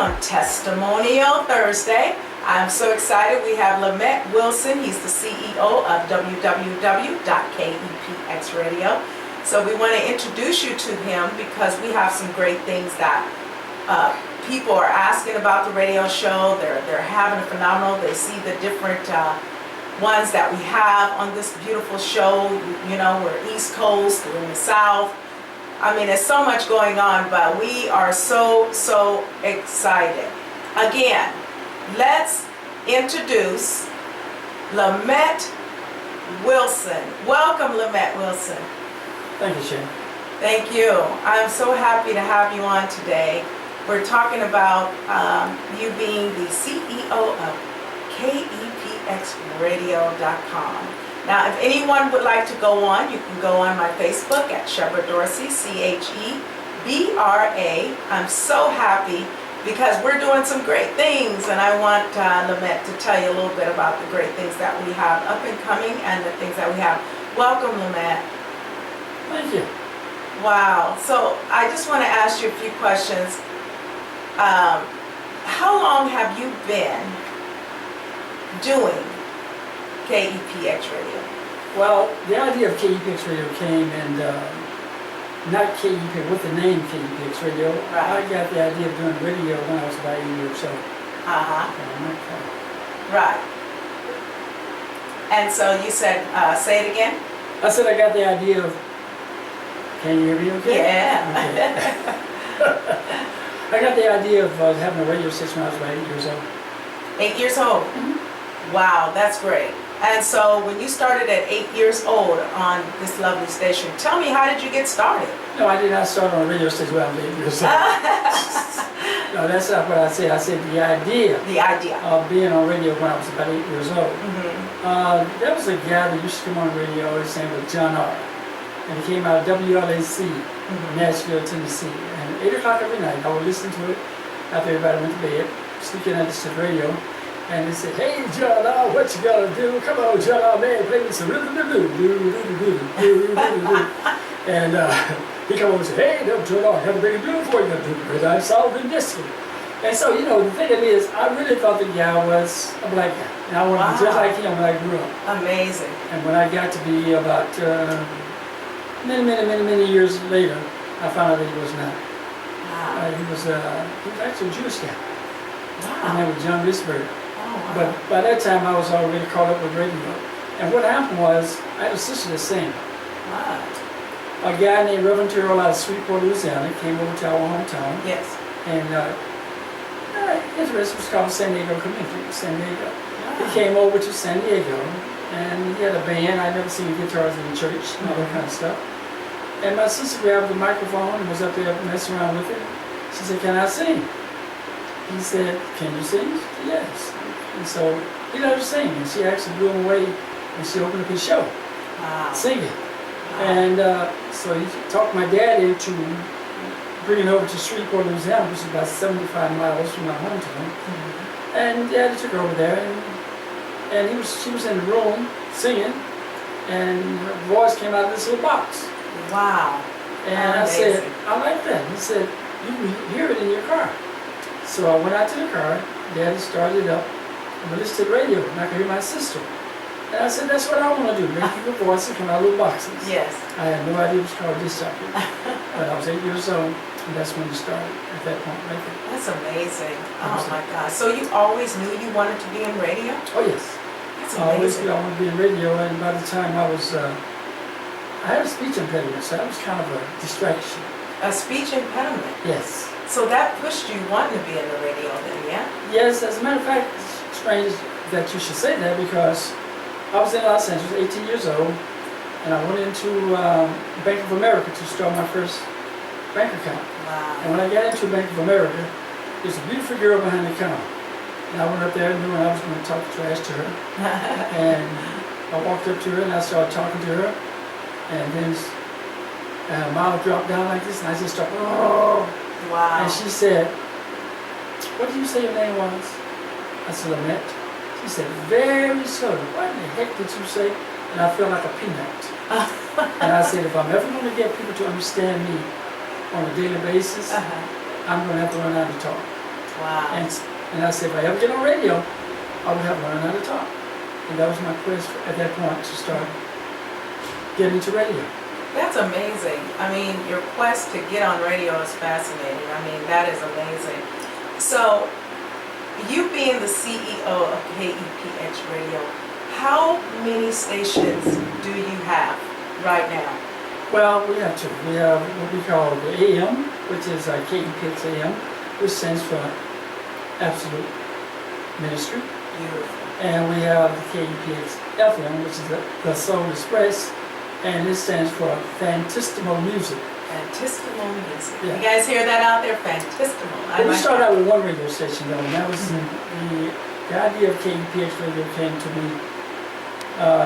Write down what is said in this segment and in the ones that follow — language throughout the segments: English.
on Testimonial Thursday. I'm so excited. We have LaMet Wilson. He's the CEO of www.KEPXRadio. So we want to introduce you to him because we have some great things that people are asking about the radio show. They're having a phenomenal. They see the different ones that we have on this beautiful show. You know, we're East Coast, we're in the South. I mean, there's so much going on, but we are so excited. Again, let's introduce LaMet Wilson. Welcome, LaMet Wilson. Thank you, Sharon. Thank you. I'm so happy to have you on today. We're talking about you being the CEO of KEPXRadio.com. Now, if anyone would like to go on, you can go on my Facebook at Shepherd Dorsey, CHEBRA. I'm so happy because we're doing some great things, and I want LaMet to tell you a little bit about the great things that we have up and coming and the things that we have. Welcome, LaMet. Thank you. Wow. So I just want to ask you a few questions. How long have you been doing KEPX Radio? Well, the idea of KEPX Radio came, and not KEPX, with the name KEPX Radio. Right. I got the idea of doing radio when I was about 8 years old. Right. And so you said, say it again? I said I got the idea of, can you hear me okay? Yeah. Okay. I got the idea of having a radio station when I was about 8 years old. 8 years old? Mm-hmm. Wow, that's great. And so when you started at 8 years old on this lovely station, tell me, how did you get started? No, I did not start on a radio station when I was 8 years old. No, that's not what I said. I said the idea. The idea. Of being on radio when I was about 8 years old. Mm-hmm. There was a guy that used to come on radio, his name was John R. And he came out of WLAC, Nashville, Tennessee. And 8 o'clock every night, I would listen to it after everybody went to bed, sneaking at the radio. And he said, "Hey, John R, what you gotta do? Come on, John R, man, play me some rhythm. And he come over and said, "Hey, no, John R, I have a big deal for you to do, because I solved it this one." And so, you know, the thing of it is, I really thought the guy was a black guy. And I wanted to be just like him when I grew up. Amazing. And when I got to be about many years later, I found out that he was not. Wow. He was actually a Jewish guy. Wow. His name was John Risberg. Wow. But by that time, I was already caught up with radio. And what happened was, I had a sister that sang. Wow. A guy named Reverend Terrell out of Sweetport, Louisiana, came over to our hometown. Yes. And his rest was called San Diego Community, San Diego. Wow. He came over to San Diego, and he had a band. I'd never seen guitars in the church and all that kind of stuff. And my sister grabbed the microphone and was up there messing around with it. She said, "Can I sing?" He said, "Can you sing?" She said, "Yes." And so he let her sing, and she actually blew him away, and she opened up his show, singing. Wow. And so he talked my dad into bringing over to Shreveport, Louisiana, which is about 75 miles from my hometown. Mm-hmm. And Daddy took her over there, and she was in the room singing, and her voice came out of this little box. Wow. And I said, "I like that." He said, "You can hear it in your car." So I went out to the car, Daddy started it up, and I listened to the radio, and I could hear my sister. And I said, "That's what I want to do, make your voices come out of little boxes." Yes. I had no idea it was called disc jockey. But I was 8 years old, and that's when it started, at that point right there. That's amazing. Oh my God. So you always knew you wanted to be in radio? Oh yes. That's I always amazing. knew I wanted to be in radio, and by the time I was, I had a speech impediment, so that was kind of a distraction. A speech impediment. Yes. So that pushed you wanting to be in the radio then, yeah? Yes, as a matter of fact, it's strange that you should say that, because I was in Los Angeles, 18 years old, and I went into Bank of America to start my first bank account. Wow. And when I got into Bank of America, there's a beautiful girl behind the counter. And I went up there knowing I was going to talk trash to her. And I walked up to her and I started talking to her. And then her mouth dropped down like this, and I just started, "Oh." Wow. And she said, "What did you say your name was?" I said, "LaMet." She said, very slowly, "What in the heck did you say?" And I felt like a peanut. And I said, if I'm ever going to get people to understand me on a daily basis, I'm going to have to learn how to talk. Wow. And I said, if I ever get on radio, I would have learned how to talk. And that was my quest at that point to start getting into radio. That's amazing. I mean, your quest to get on radio is fascinating. I mean, that is amazing. So, you being the CEO of KEPX Radio, how many stations do you have right now? Well, we have two. We have what we call the AM, which is KEPX AM, which stands for Absolute Ministry. Beautiful. And we have the KEPX FM, which is the Soul Express, and it stands for Fantistimal Music. Fantistimal music. Yeah. You guys hear that out there? Fantistimal. We started out with one radio station though, and that was the idea of KEPX Radio came to me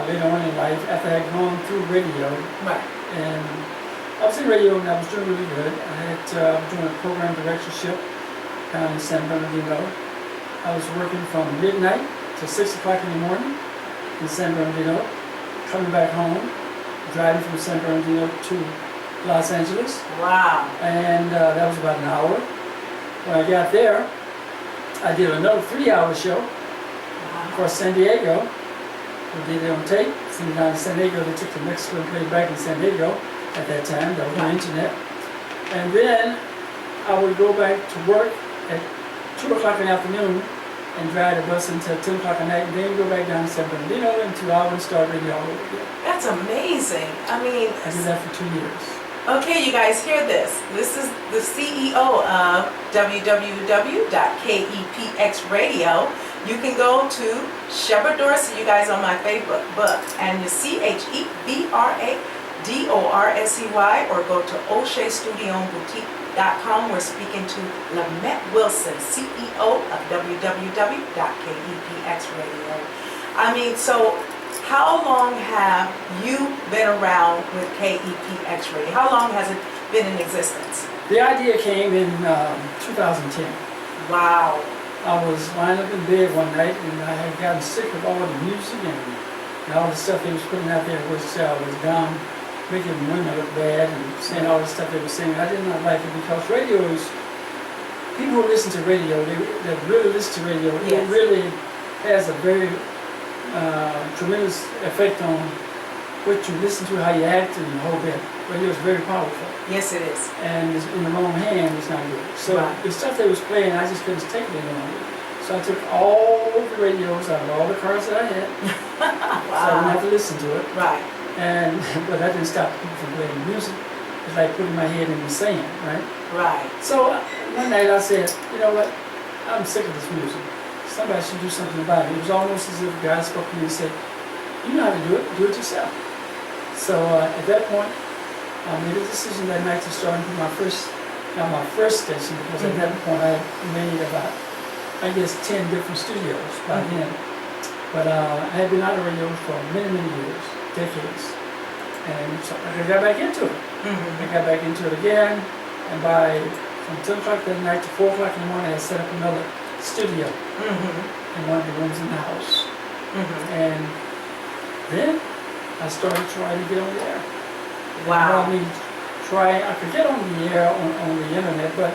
later on in life after I had gone through radio. Right. And I was in radio and I was doing really good. I had doing a program directorship down in San Bernardino. I was working from midnight to 6 o'clock in the morning in San Bernardino, coming back home, driving from San Bernardino to Los Angeles. Wow. And that was about an hour. When I got there, I did another 3-hour show for San Diego. We did it on tape. Sitting down in San Diego, they took to Mexico and played it back in San Diego at that time. That was on the internet. And then I would go back to work at 2 o'clock in the afternoon and drive the bus until 10 o'clock at night, and then go back down to San Bernardino in 2 hours and start radio all over again. That's amazing. I mean, I did that for 2 years. okay, you guys hear this. This is the CEO of www.KEPXRadio. You can go to Shepherd Dorsey, you guys on my Facebook book, and the ChePXRadio, or go to OCheaStudioBoutique.com. We're speaking to LaMet Wilson, CEO of www.KEPXRadio. I mean, so how long have you been around with KEPX Radio? How long has it been in existence? The idea came in 2010. Wow. I was lying up in bed one night and I had gotten sick of all the music and all the stuff they was putting out there, which was down, making women look bad and saying all the stuff they were saying. I did not like it because radio is, people who listen to radio, they really listen to radio, Yes. It really has a very tremendous effect on what you listen to, how you act, and the whole bit. Radio is very powerful. Yes, it is. And it's in the wrong hand, it's not good. So Right. the stuff they was playing, I just couldn't take it any longer. So I took all the radios out of all the cars that I had, so I didn't have to listen to it. Right. And but that didn't stop people from playing music. It's like putting my head in the sand, right? Right. So one night I said, you know what? I'm sick of this music. Somebody should do something about it. It was almost as if God spoke to me and said, you know how to do it yourself. So at that point, I made a decision that night to start my first station, because at that point I had made about, I guess, 10 different studios by then. But I had been out of radio for many, many years, decades. And so I got back into it. I got back into it again, and from 10 o'clock that night to 4 o'clock in the morning, I set up another studio in one of the rooms in the house. And then I started trying to get on the air. Wow. I mean, I could get on the air on the internet, but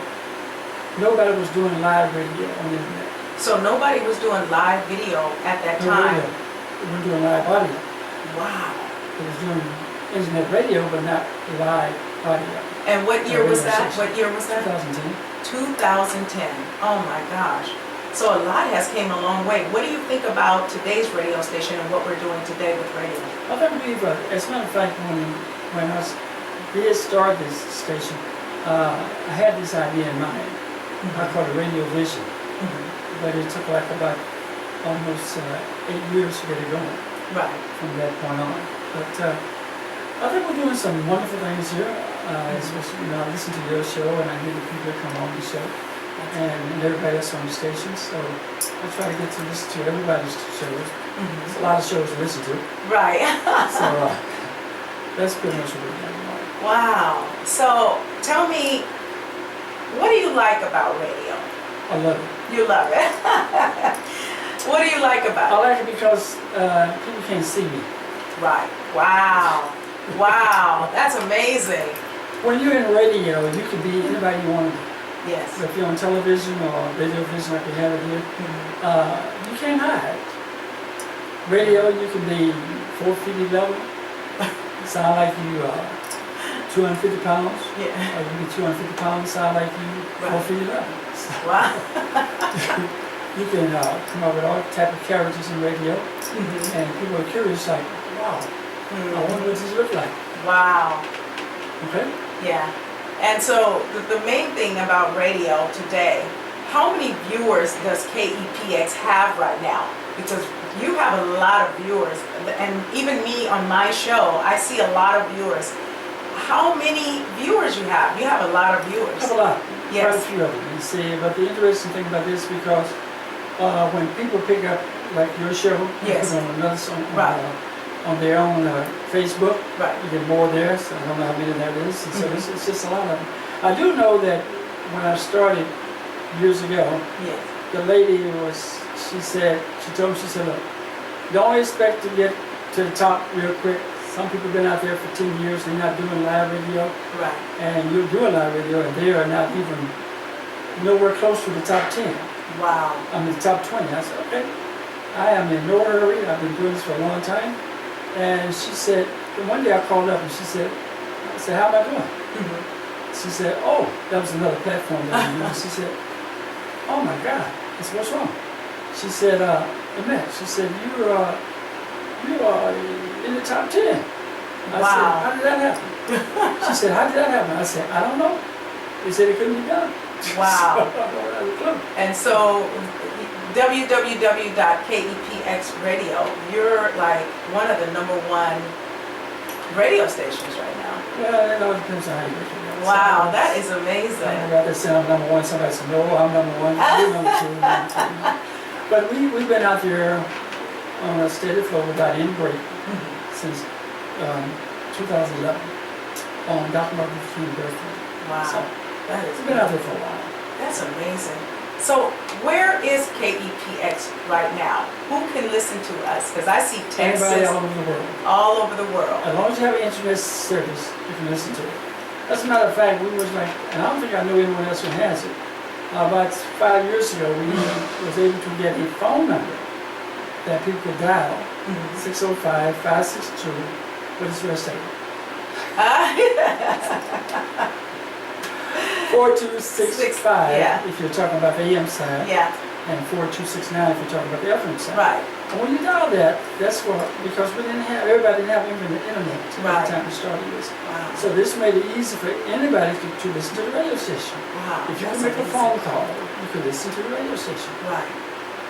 nobody was doing live radio on the internet. So nobody was doing live video at that time? They were doing live audio. Wow. They was doing internet radio, but not live audio. And what year was that? 2010. 2010. Oh my gosh. So a lot has came a long way. What do you think about today's radio station and what we're doing today with radio? I believe, as a matter of fact, when I did start this station, I had this idea in mind. I called it Radio Vision. But it took like about almost 8 years to get it going. Right. From that point on. But I think we're doing some wonderful things here. Especially, I listen to your show and I hear the people that come on the show. And everybody else on the station, so I try to get to listen to everybody's shows. There's a lot of shows to listen to. Right. So that's pretty much what we're doing. Wow. So tell me, what do you like about radio? I love it. You love it. What do you like about I like it because people can't see me. Right. Wow. Wow. That's amazing. When you're in radio, you can be anybody you want to be. Yes. But if you're on television or video vision like we have it here, you can't hide. Radio, you can be 4 feet 11, sound like you 250 pounds. Yeah. Or you can be 250 pounds, sound like you 4 feet 11. So Wow. you can come up with all type of characters in radio, and people are curious, like, wow, I wonder what these look like. Wow. Okay? Yeah. And so the main thing about radio today, how many viewers does KEPX have right now? Because you have a lot of viewers, and even me on my show, I see a lot of viewers. How many viewers you have? You have a lot of viewers. I have a lot. Yes. Quite a few of them, you see. But the interesting thing about this, because when people pick up, like your show, Yes. put on another song Right. On their own Facebook, Right. you get more there, so I don't know how many that is. And so it's just a lot of them. I do know that when I started years ago, Yes. the lady she told me, she said, look, don't expect to get to the top real quick. Some people have been out there for 10 years, they're not doing live radio, Right. and you're doing live radio, and they are not even nowhere close to the top 10. Wow. I mean, the top 20. I said, okay, I am in no hurry. I've been doing this for a long time. And she said, one day I called up and I said, how am I doing? She said, oh, that was another platform that we used. She said, oh my God, I said, what's wrong? She said, LaMet, she said, you are in the top 10. I Wow. said, how did that happen? She said, how did that happen? I said, I don't know. They said it couldn't be done. Wow. So, I don't have a clue. And so www.KEPXRadio, you're like one of the #1 radio stations right now. Well, it all depends on how you look at it. Wow, that is amazing. I'd rather say I'm #1. Somebody said, no, I'm #1. You're #2. I'm #2. But we've been out there on a steady flow without any break since 2011 on Dr. Martin Luther King's birthday. Wow, So that is we've been out there for a while. That's amazing. So where is KEPX right now? Who can listen to us? Because I see Texas, Anybody all over the world. all over the world. As long as you have an internet service, you can listen to it. As a matter of fact, we was like, and I don't think I know anyone else who has it. About 5 years ago, we was able to get a phone number that people could dial, 605-562, what is your state? 4265 Yeah. if you're talking about the AM side, Yeah, and 4269 if you're talking about the FM side. right. And when you dial that, that's what, because everybody didn't have internet at Right. the time we started this. Wow. So this made it easy for anybody to listen to the radio station. Wow. If you that's can make a amazing. phone call, you can listen to the radio station. Right.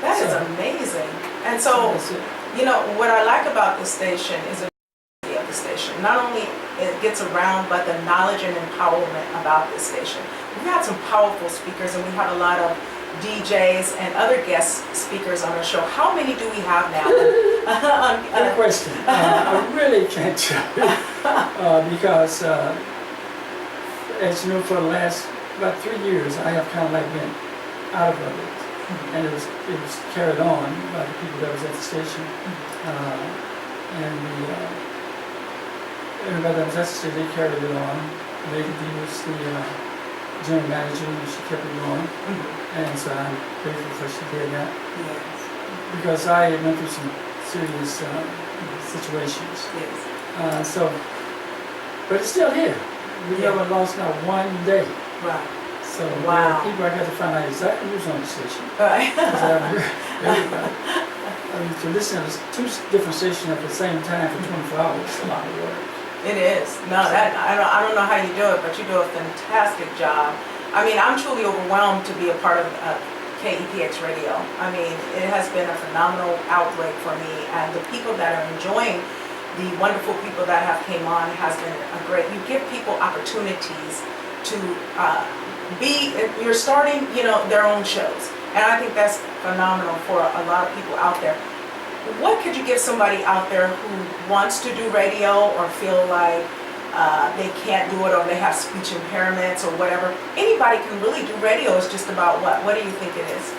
That is So- amazing. And so, That's it. you know, what I like about this station is the quality of the station. Not only it gets around, but the knowledge and empowerment about this station. We have some powerful speakers, and we have a lot of DJs and other guest speakers on our show. How many do we have now? Good question. I really can't tell you because, as you know, for the last about 3 years, I have kind of like been out of it, and it was carried on by the people that was at the station, and everybody that was at the station, they carried it on. Lady D was the general manager, and she kept it going, and so I'm grateful for she did that. Yes. Because I went through some serious situations. Yes. But it's still here. We Yeah. never lost not one day. Right. So Wow. there are people I got to find out exactly who's on the station. Right. Because I haven't heard everybody. I mean, to listen to 2 different stations at the same time for 24 hours is a lot of work. It is. No, I don't know how you do it, but you do a fantastic job. I mean, I'm truly overwhelmed to be a part of KEPX Radio. I mean, it has been a phenomenal outbreak for me, and the people that are enjoying, the wonderful people that have came on, has been a great. You give people opportunities to you're starting, you know, their own shows, and I think that's phenomenal for a lot of people out there. What could you give somebody out there who wants to do radio or feel like they can't do it, or they have speech impairments or whatever? Anybody can really do radio. It's just about what? What do you think it is?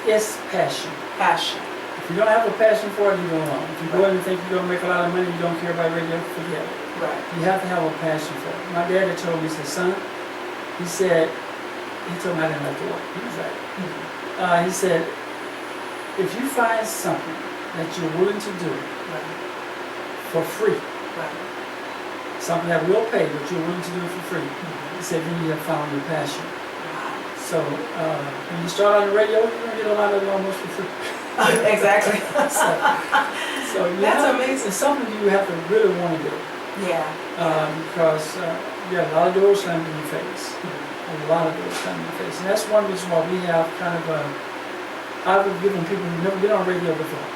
It's passion. Passion. If you don't have a passion for it, you don't know. If you go in and think you're going to make a lot of money, you don't care about radio, forget it. Right. You have to have a passion for it. My daddy told me, he said, son, he said, he told me I didn't like to work. He was right. He said, if you find something that you're willing to do for free, something that will pay, but you're willing to do it for free, he said, then you have found your passion. So when you start on the radio, you're going to get a lot of it almost for free. Exactly. so That's amazing. It's something you have to really want to do. Yeah. Because you have a lot of doors slammed in your face. A lot of doors slammed in your face. And that's one reason why we have kind of I've been giving people who've never been on radio before.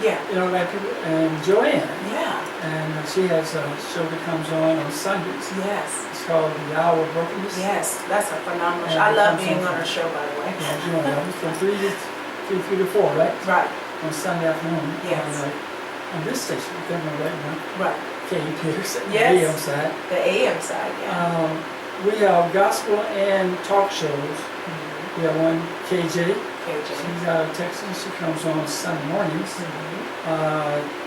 Yeah. You know, like people, and Joanne. Yeah. And she has a show that comes on Sundays. Yes. It's called The Hour of Brokenness. Yes, that's a phenomenal show. And I love being on her show, by the way. Yeah, you know, it's from 3 to 4, right? Right. On Sunday afternoon. Yes. On this station, you can't remember that one. Right. KEPX, Yes. the AM side. The AM side, yeah. We have gospel and talk shows. We have one, KJ. She's out of Texas. She comes on Sunday mornings,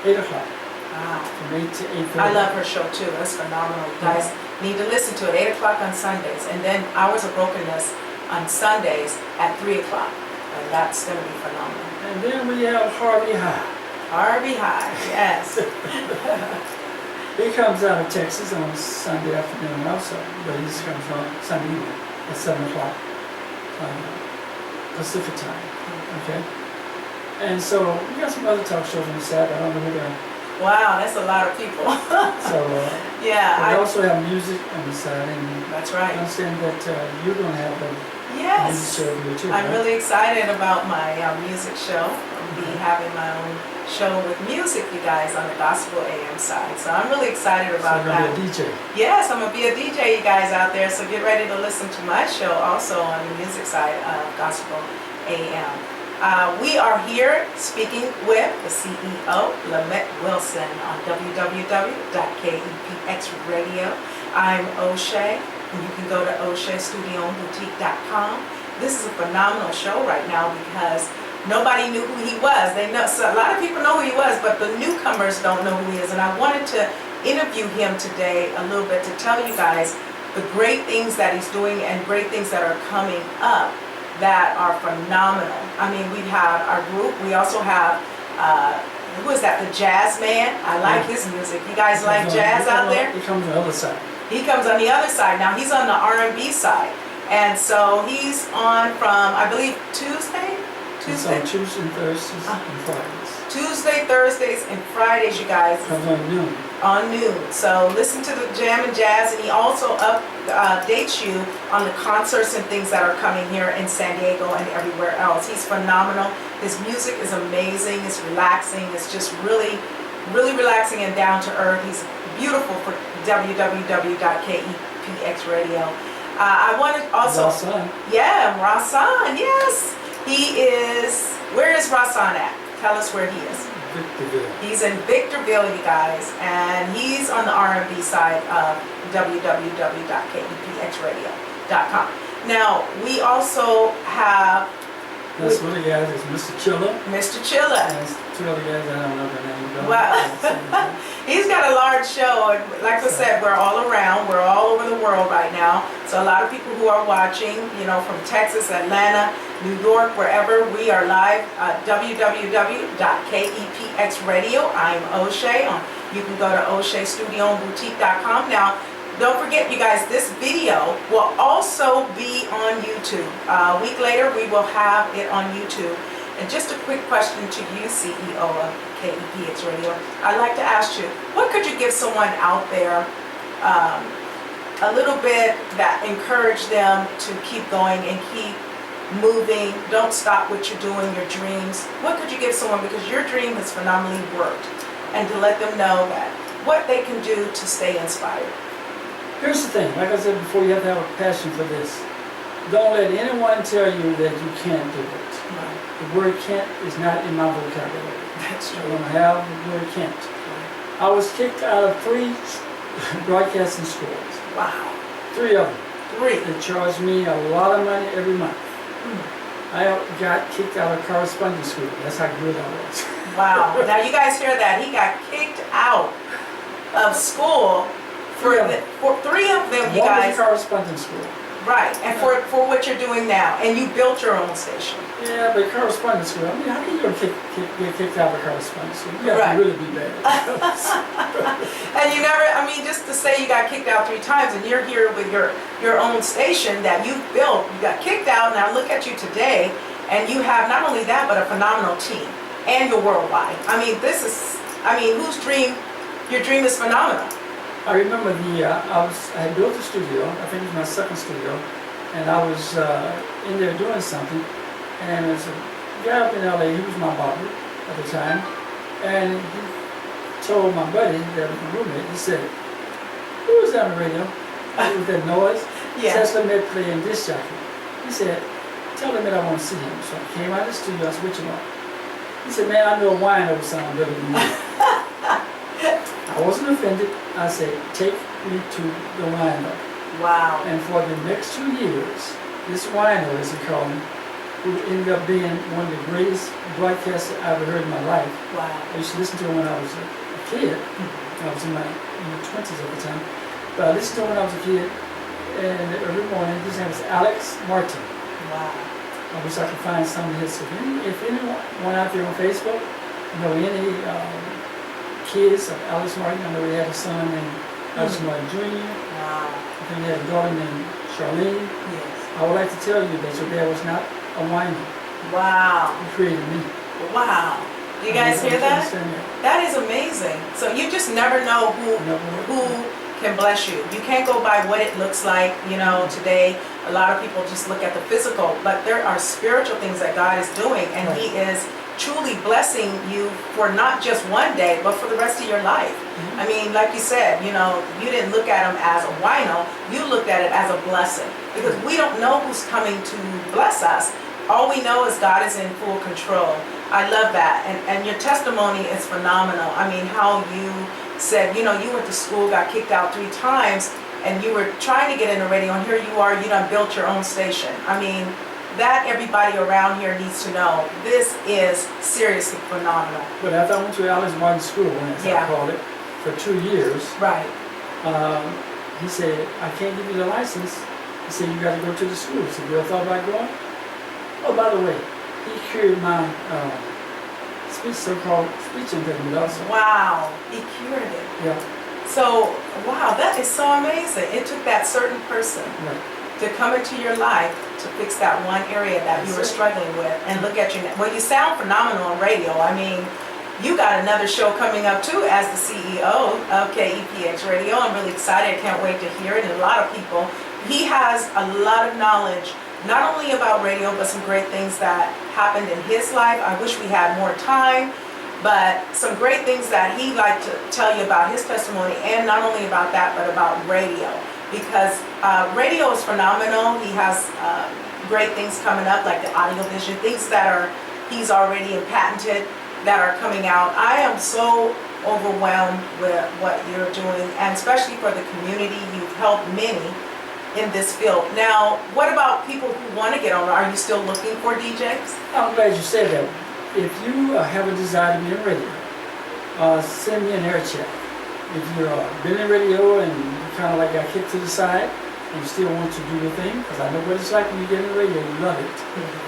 8 o'clock. Wow. From 8 to 8:30. I love her show too. That's phenomenal. You guys need to listen to it. 8 o'clock on Sundays, and then Hours of Brokenness on Sundays at 3 o'clock. And that's going to be phenomenal. And then we have Harvey High. Harvey High, yes. He comes out of Texas on Sunday afternoon also, but he just comes on Sunday evening at 7 o'clock Pacific time. Okay? And so we got some other talk shows on the side. I don't know who they're. Wow, that's a lot of people. So yeah. we also have music on the side, and That's I right. understand that you're going to have a Yes. music show here too. I'm right? really excited about my music show. I'll be having my own show with music, you guys, on the Gospel AM side. So I'm really excited So about you're that. going to be a DJ. Yes, I'm going to be a DJ, you guys out there. So get ready to listen to my show also on the music side of Gospel AM. We are here speaking with the CEO, LaMet Wilson, on www.KEPXRadio. I'm OChea, and you can go to OCheaStudioBoutique.com. This is a phenomenal show right now because nobody knew who he was. They know, so a lot of people know who he was, but the newcomers don't know who he is. And I wanted to interview him today a little bit to tell you guys the great things that he's doing and great things that are coming up that are phenomenal. I mean, we have our group. We also have, who is that? The Jazz Man. I like his music. You guys like jazz out there? He comes on the other side. He comes on the other side. Now he's on the R&B side. And so he's on from, I believe, Tuesday? It's on Tuesdays and Thursdays and Fridays. Tuesday, Thursdays, and Fridays, you guys. Comes on noon. On noon. So listen to the Jam and Jazz, and he also updates you on the concerts and things that are coming here in San Diego and everywhere else. He's phenomenal. His music is amazing. It's relaxing. It's just really, really relaxing and down to earth. He's beautiful for www.KEPXRadio. I want to also... Rasan. Yeah, Rasan, yes. He is... Where is Rasan at? Tell us where he is. Victorville. He's in Victorville, you guys, and he's on the R&B side of www.KEPXRadio.com. Now, we also have... That's one of the guys is Mr. Chiller. Mr. Chiller. And two other guys, I don't know their name. Well, he's got a large show, and like I said, we're all around. We're all over the world right now. So a lot of people who are watching, you know, from Texas, Atlanta, New York, wherever, we are live at www.KEPXRadio. I'm OChea. You can go to OCheaStudioBoutique.com. Now, don't forget, you guys, this video will also be on YouTube. A week later, we will have it on YouTube. And just a quick question to you, CEO of KEPX Radio. I'd like to ask you, what could you give someone out there a little bit that encourage them to keep going and keep moving, don't stop what you're doing, your dreams? What could you give someone, because your dream has phenomenally worked, and to let them know that what they can do to stay inspired? Here's the thing, like I said before, you have to have a passion for this. Don't let anyone tell you that you can't do it. Right. The word can't is not in my vocabulary. That's I true. don't have the word can't. I was kicked out of 3 broadcasting schools. Wow. 3 of them. 3. They charged me a lot of money every month. I got kicked out of correspondence school. That's how good I was. Wow. Now you guys hear that? He got kicked out of school for 3 of them, you One was guys. a correspondence school. Right, and for what you're doing now, and you built your own station. Yeah, but correspondence school, I mean, how can you get kicked out of correspondence school? You have Right. to really be bad. And you never, I mean, just to say you got kicked out 3 times and you're here with your own station that you built, you got kicked out, now look at you today, and you have not only that, but a phenomenal team, and you're worldwide. I mean, your dream is phenomenal. I remember I had built a studio, I think it was my second studio, and I was in there doing something, and there's a guy up in LA, he was my barber at the time, and he told my buddy, that was my roommate, he said, "Who was on the radio? With that noise?" Yeah. He said, "LaMet playing disc jockey." He said, "Tell LaMet I want to see him." So I came out of the studio, I said, "What you want?" He said, "Man, I know a wine over sound better than you." I wasn't offended. I said, "Take me to the wino." Wow. And for the next 2 years, this wino, as he called him, who ended up being one of the greatest broadcasters I ever heard in my life. Wow. I used to listen to him when I was a kid. I was in my 20s at the time. But I listened to him when I was a kid, and every morning, his name was Alex Martin. Wow. I wish I could find some of his. If anyone out there on Facebook know any kids of Alex Martin, I know he had a son named Alex Martin Jr. Wow. I think he had a daughter named Charlene. Yes. I would like to tell you that your dad was not a whiner. Wow. He created me. Wow. You guys hear that? Understand that? That is amazing. So you just never know who can bless you. You can't go by what it looks like. Today a lot of people just look at the physical, but there are spiritual things that God is doing, and Right. He is truly blessing you for not just one day, but for the rest of your life. Mhm. I mean, like you said, you didn't look at him as a wino, you looked at it as a blessing, because we don't know who's coming to bless us. All we know is God is in full control. I love that, and your testimony is phenomenal. I mean, how you said, you went to school, got kicked out 3 times, and you were trying to get in the radio, and here you are, you done built your own station. I mean, that everybody around here needs to know. This is seriously phenomenal. But after I went to Alex Martin School, as I Yeah. called it, for 2 years, Right. he said, "I can't give you the license." He said, "You got to go to the school." I said, "You ever thought about going?" Oh, by the way, he cured my so-called speech impediment also. Wow. He cured it. Yeah, So, wow, that is so amazing. It took that certain person right. to come into your life to fix that one area that you were struggling with, and look at you now. Well, you sound phenomenal on radio. I mean, you got another show coming up too as the CEO of KEPX Radio. I'm really excited. I can't wait to hear it. And a lot of people, he has a lot of knowledge, not only about radio, but some great things that happened in his life. I wish we had more time, but some great things that he'd like to tell you about his testimony, and not only about that, but about radio. Because radio is phenomenal. He has great things coming up, like the audio vision, things that he's already patented that are coming out. I am so overwhelmed with what you're doing, and especially for the community. You've helped many in this field. Now, what about people who want to get on? Are you still looking for DJs? I'm glad you said that. If you have a desire to be in radio, send me an air check. If you've been in radio and you kind of like got kicked to the side and you still want to do your thing, because I know what it's like when you get in radio, you love it.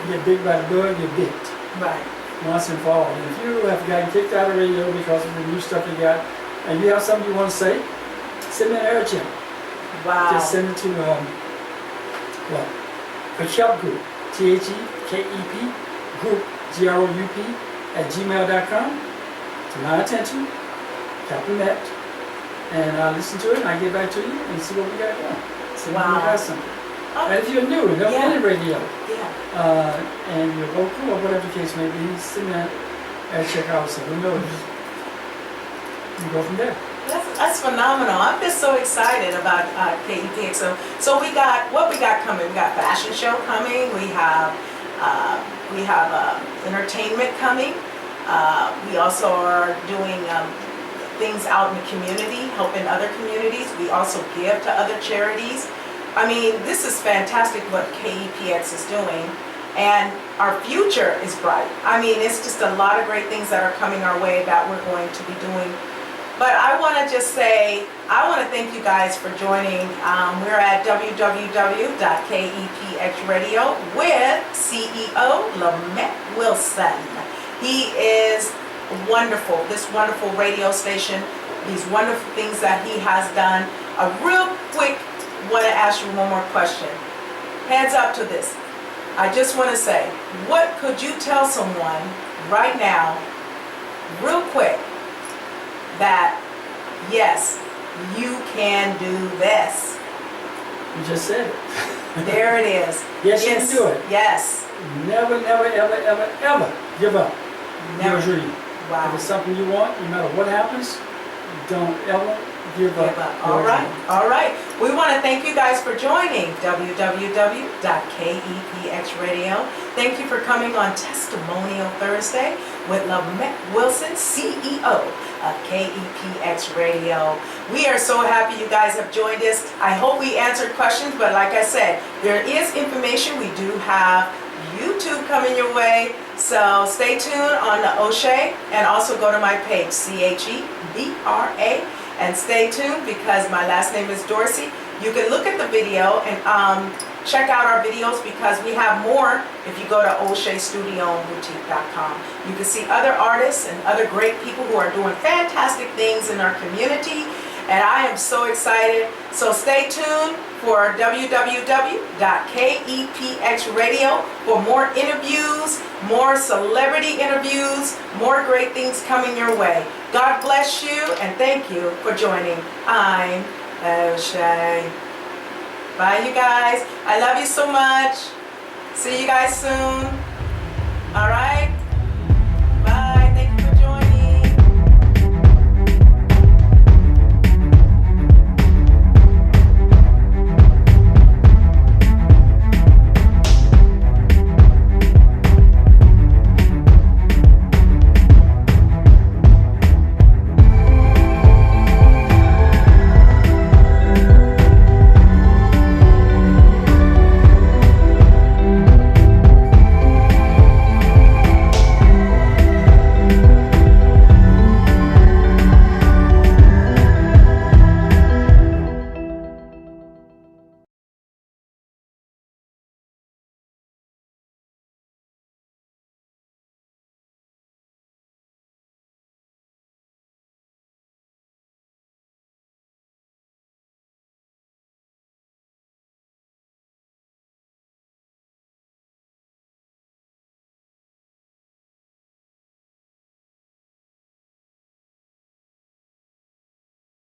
You get big by the door, you get bit. Right. Once and for all. And if you have gotten kicked out of radio because of the new stuff you got, and you have something you want to say, send me an air check. Wow. Just send it to the KEP Group, THEKEP Group, GROUP @gmail.com. To my attention, Captain Met, and I listen to it and I get back to you and see what we got going. See what we got something. And if you're new, never been in radio, and you're local or whatever the case may be, send me a check out, so who knows? You go from there. That's phenomenal. I'm just so excited about KEPX. So what we got coming? We got fashion show coming. We have entertainment coming. We also are doing things out in the community, helping other communities. We also give to other charities. I mean, this is fantastic what KEPX is doing, and our future is bright. I mean, it's just a lot of great things that are coming our way that we're going to be doing But I want to just say, I want to thank you guys for joining. We're at www.KEPXRadio with CEO LaMet Wilson. He is wonderful, this wonderful radio station, these wonderful things that he has done. A real quick, want to ask you one more question. Heads up to this. I just want to say, what could you tell someone right now, real quick, that yes, you can do this? You just said it. There it is. Yes, you can do it. Yes. Never, never, ever, ever, ever give up. Never. Your dream. Wow. If it's something you want, no matter what happens, don't ever give up. All right. All right. We want to thank you guys for joining www.KEPXRadio. Thank you for coming on Testimonial Thursday with LaMet Wilson, CEO of KEPX Radio. We are so happy you guys have joined us. I hope we answered questions, but like I said, there is information. We do have YouTube coming your way, so stay tuned on the OChea, and also go to my page, CHEBRA, and stay tuned because my last name is Dorsey. You can look at the video and check out our videos because we have more if you go to OCheaStudioBoutique.com. You can see other artists and other great people who are doing fantastic things in our community, and I am so excited. So stay tuned for www.KEPXRadio for more interviews, more celebrity interviews, more great things coming your way. God bless you and thank you for joining. I'm OChea. Bye, you guys. I love you so much. See you guys soon.